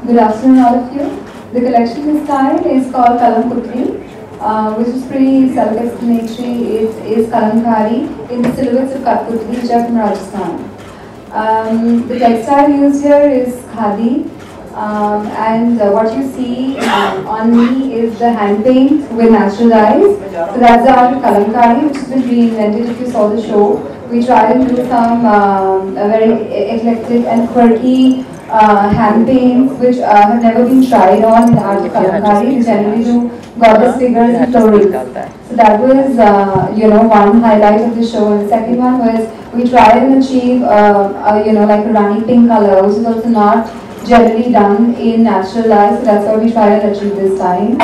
Good afternoon, all of you. The collection this time is called Kalam Putri, which is pretty self-explanatory. It is kalamkari in the silhouettes of Katputri, which are from Rajasthan. The textile used here is khadi, and what you see on me is the hand paint with natural dyes. So that's the art of kalamkari, which has been reinvented. If you saw the show, we tried to do some very eclectic and quirky hand paints which have never been tried on in the art of kalamkari. We generally do goddess figures and florals. So that was one highlight of the show. And the second one was we tried and achieve like a runny pink color, which is also not generally done in natural dyes. So that's what we tried and achieve this time.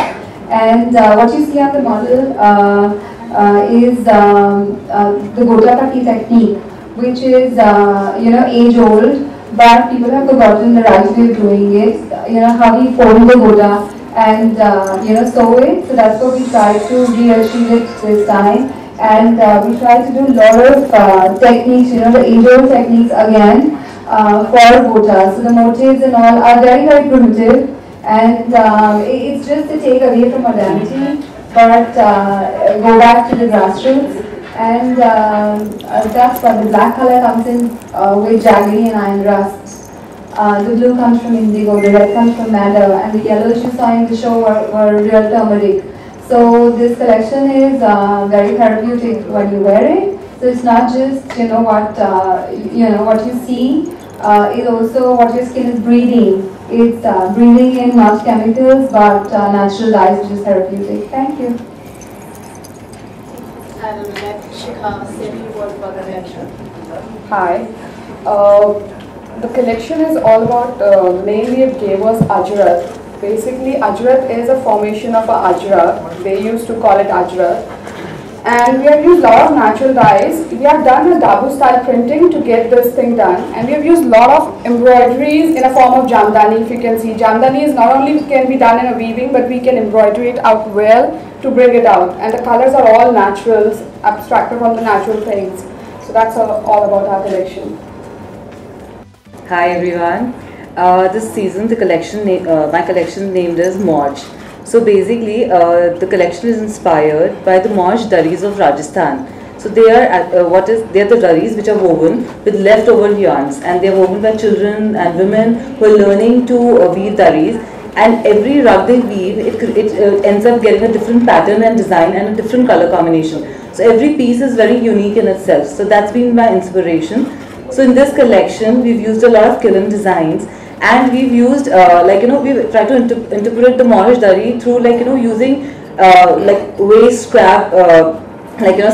And what you see on the model is the gota patti technique, which is age old. But people have forgotten the right way of doing it. How we fold the gota and sew it. So that's what we try to re-achieve it this time. And we try to do a lot of techniques, the age-old techniques again for gota. So the motifs and all are very, very primitive, and it's just to take away from modernity, but go back to the grassroots. And that's what the black color comes in with jaggery and iron rust. The blue comes from indigo, the red comes from madder, and the yellows you saw in the show were real turmeric. So this collection is very therapeutic when you wear it. So it's not just what you see. Is also what your skin is breathing. It's breathing in not chemicals but natural dyes, which is therapeutic. Thank you. And let Shikha say a few words about the collection. Hi. The collection is all about, mainly it gave us Ajrat. Basically, Ajrat is a formation of a Ajra. They used to call it Ajrat. And we have used a lot of natural dyes. We have done a Dabu style printing to get this thing done. And we have used a lot of embroideries in a form of jamdani. If you can see, jamdani is not only can be done in a weaving, but we can embroider it out well to bring it out. And the colors are all naturals, abstracted from the natural things. So that's all about our collection. Hi everyone. This season the collection, my collection named as Moj. So basically the collection is inspired by the Moj Daris of Rajasthan. So they are they are the daris which are woven with leftover yarns, and they are woven by children and women who are learning to weave daris. And every rug they weave, it ends up getting a different pattern and design and a different color combination. So every piece is very unique in itself. So that's been my inspiration. So in this collection, we've used a lot of kilim designs, and we've used we've tried to interpret the Moj Dari through using waste scrap,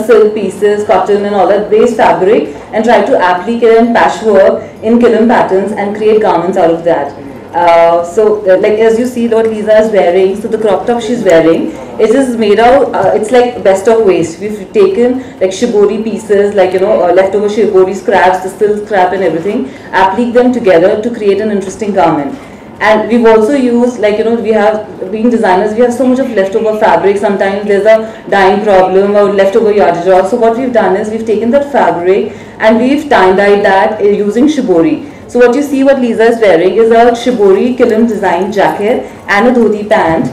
silk pieces, cotton and all that waste fabric, and try to applique it in patchwork in kilim patterns and create garments out of that. As you see what Lisa is wearing, so the crop top she's wearing, it is made out, it's like best of waste. We've taken like shibori pieces, leftover shibori scraps, the silk scrap and everything, applique them together to create an interesting garment. And we've also used, we have, being designers, we have so much of leftover fabric. Sometimes there's a dyeing problem or leftover yardage. So what we've done is we've taken that fabric and we've tie-dyed that using shibori. So what you see what Lisa is wearing is a shibori kilim design jacket and a dhoti pant,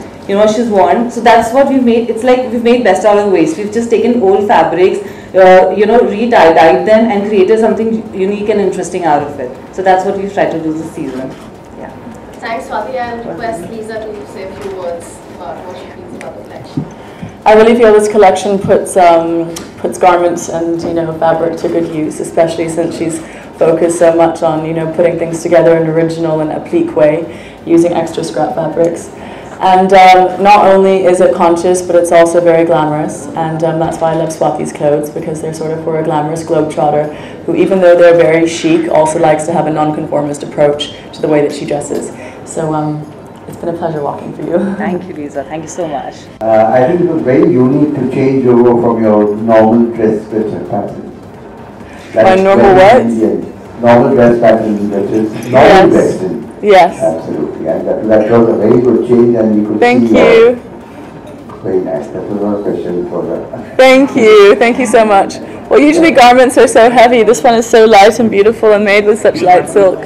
she's worn. So that's what we've made. It's like we've made best out of waste. We've just taken old fabrics, re-dyed them and created something unique and interesting out of it. So that's what we've tried to do this season. Yeah. Thanks, Swati. I'll request Lisa to say a few words about what she thinks about the collection. I really feel this collection puts garments and fabric to good use, especially since she's focused so much on putting things together in an original and applique way, using extra scrap fabrics. And not only is it conscious, but it's also very glamorous, and that's why I love Swati's clothes, because they're sort of for a glamorous globetrotter who, even though they're very chic, also likes to have a non-conformist approach to the way that she dresses. So it's been a pleasure walking for you. Thank you, Lisa. Thank you so much. I think it was very unique to change over from your normal dress pattern. My normal what? Indian. Normal dress pattern, which is normal Western. Yes. Absolutely. And that was a very good change, and you could Thank see you. Very nice. That was not special for that. Thank you. Thank you so much. Well, usually garments are so heavy. This one is so light and beautiful and made with such light silk.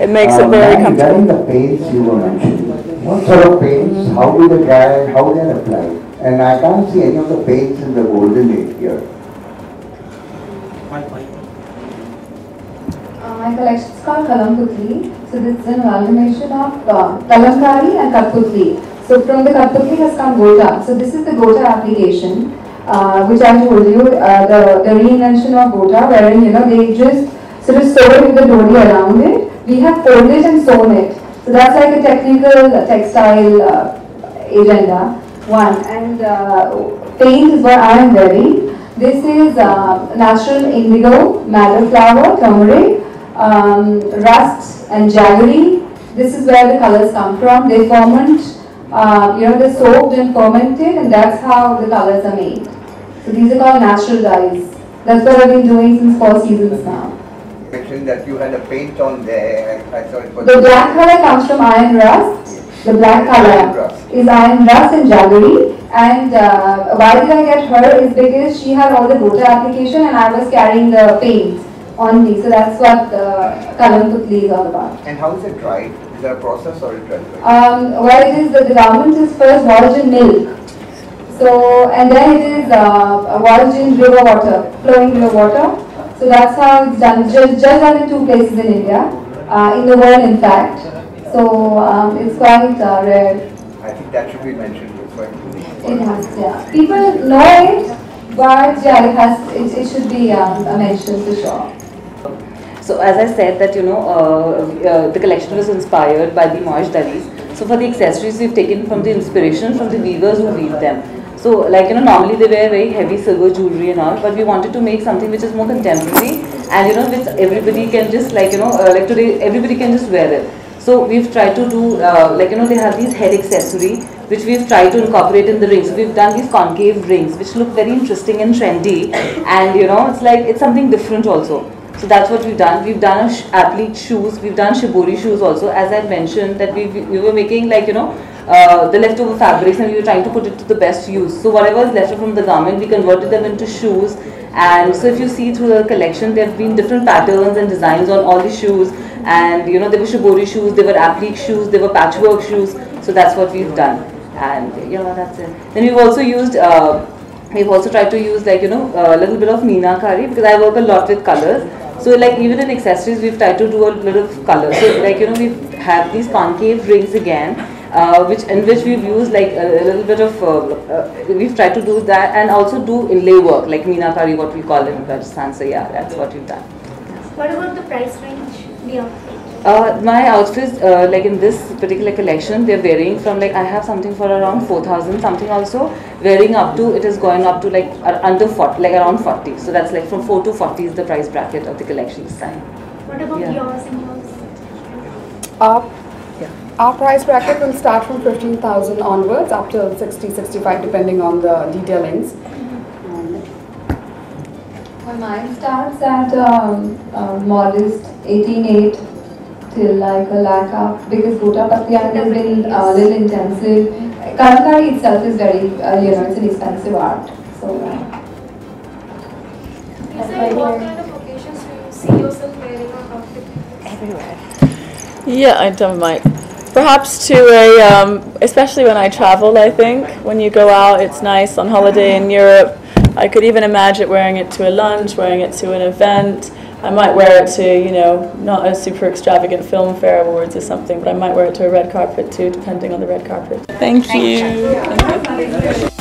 it makes it very comfortable. Regarding the paints you were mentioning, what sort of paints, how do they dry, how they are applied? And I can't see any of the paints in the golden age here. My collection is called Kalam Putli. So this is an amalgamation of Kalamkari and Katputli. So from the Katputli has come Gota. So this is the Gota application, which I told you, the reinvention of Gota, wherein they just sort of sew it with the dodi around it. We have folded it and sewn it. So that's like a technical textile agenda. One. And paint is what I am wearing. This is natural indigo, madder flower, turmeric, rust and jaggery. This is where the colors come from. They ferment, they're soaked and fermented, and that's how the colors are made. So these are called natural dyes. That's what I've been doing since 4 seasons now. Mentioned that you had a paint on there, and I saw it was... The black color comes from iron rust. The black color is iron rust and jaggery. And why did I get her is because she had all the Gota application and I was carrying the paint on me. So that's what Kalam Putli is all about. And how is it dried? Is there a process or it dried? Well, it is the garment is first washed in milk. So, and then it is washed in river water, flowing river water. So that's how it's done. It's just done in 2 places in India, in the world in fact. So it's quite rare. I think that should be mentioned. It's quite unique. It has, yeah. People know it, but yeah, it should be mentioned for sure. So as I said that the collection was inspired by the Moorish Dalis. So for the accessories we've taken from the inspiration from the weavers who weave them. So normally they wear very heavy silver jewelry and all, but we wanted to make something which is more contemporary and which everybody can just like today everybody can just wear it. So we've tried to do they have these head accessory which we've tried to incorporate in the rings. So we've done these concave rings which look very interesting and trendy, and it's something different also. So that's what we've done. We've done athlete shoes, we've done shibori shoes also. As I mentioned that we were making the leftover fabrics and we were trying to put it to the best use. So whatever is left from the garment, we converted them into shoes. And so if you see through the collection, there have been different patterns and designs on all the shoes. And there were shibori shoes, there were applique shoes, there were patchwork shoes. So that's what we've done. And that's it. Then we've also used, we've also tried to use a little bit of meenakari, because I work a lot with colors. So even in accessories, we've tried to do a little color. So we have these concave rings again, in which we've used a little bit of, we've tried to do that and also do inlay work like meenakari, what we call it in Rajasthan. So yeah, that's what we've done. What about the price range? My outfits, in this particular collection, they're varying from I have something for around 4,000 something also, varying up to, it is going up to under 40, around 40. So that's from 4 to 40 is the price bracket of the collection this time. What about yours and yours? Our price bracket will start from 15,000 onwards up to 60, 65 depending on the detailings. Well, mine starts at modest 18,800 till a lakh up, because Gota Patyan has been a little intensive. Kalamkari itself is very, it's an expensive art. So. What kind of occasions do you see yourself wearing a outfit? Everywhere. Yeah, I don't mind. Perhaps to a, especially when I travel, I think. When you go out, it's nice on holiday in Europe. I could even imagine wearing it to a lunch, wearing it to an event. I might wear it to, not a super extravagant film fair awards or something, but I might wear it to a red carpet too, depending on the red carpet. Thank you.